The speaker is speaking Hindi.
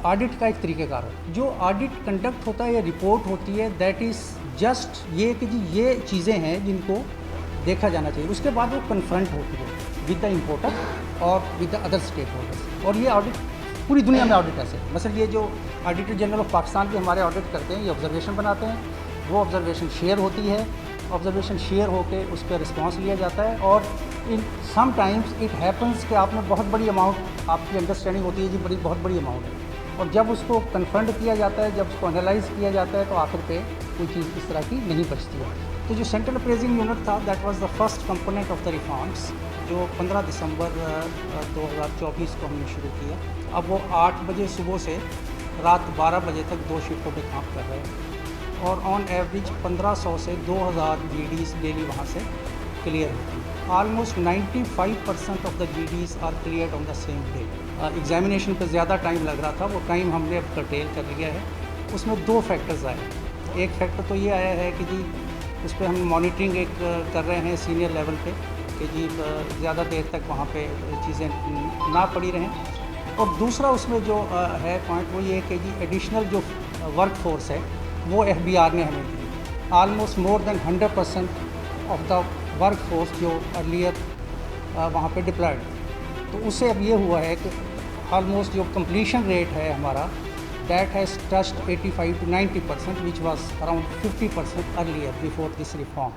ऑडिट का एक तरीक़ेकार है। जो ऑडिट कंडक्ट होता है या रिपोर्ट होती है, दैट इज़ जस्ट ये कि जी ये चीज़ें हैं जिनको देखा जाना चाहिए। उसके बाद वो कन्फ्रंट होती है विद द इम्पोर्टर और with the other stakeholders. और ये ऑडिट पूरी दुनिया में ऑडिट ऐसे है। मसलन ये जो ऑडिटर जनरल ऑफ पाकिस्तान के हमारे ऑडिट करते हैं, ये ऑब्जर्वेशन बनाते हैं, वो ऑब्जर्वेशन शेयर होती है, ऑब्जर्वेशन शेयर होके उस पर रिस्पॉन्स लिया जाता है। और इन सम टाइम्स इट हैपन्स कि आपने बहुत बड़ी अमाउंट, आपकी अंडरस्टैंडिंग होती है जी बहुत बड़ी अमाउंट है, और जब उसको कन्फ्रंट किया जाता है, जब उसको एनालाइज किया जाता है, तो आखिर पे कोई चीज़ इस तरह की नहीं बचती है। तो जो सेंट्रल अप्रेजिंग यूनिट था, that was the first component of the reforms, जो 15 दिसंबर 2024 को हमने शुरू किया। अब वो 8 बजे सुबह से रात 12 बजे तक 2 शिफ्टों पे काम कर रहे हैं, और ऑन एवरेज 1500 से 2000 GDs डेली वहाँ से क्लियर होती है। Almost 95% of the GDs are clear on the same day. Examination पर ज़्यादा टाइम लग रहा था, वो टाइम हमने अब कर्टेल कर लिया है। उसमें 2 फैक्टर्स आए। एक फैक्टर तो ये आया है कि जी उस पर हम मॉनिटरिंग एक कर रहे हैं सीनियर लेवल पे, कि जी ज़्यादा देर तक वहाँ पे चीज़ें ना पड़ी रहें। और दूसरा उसमें जो है पॉइंट, वो ये कि जी एडिशनल जो वर्क फोर्स है वो FBR ने हमें दी। Almost more than 100% of the work force जो अर्लियर वहाँ पे डिप्लॉयड, तो उससे अब ये हुआ है कि ऑलमोस्ट जो कंप्लीशन रेट है हमारा, that has touched 85 to 90%, which was around 50% earlier before this reform.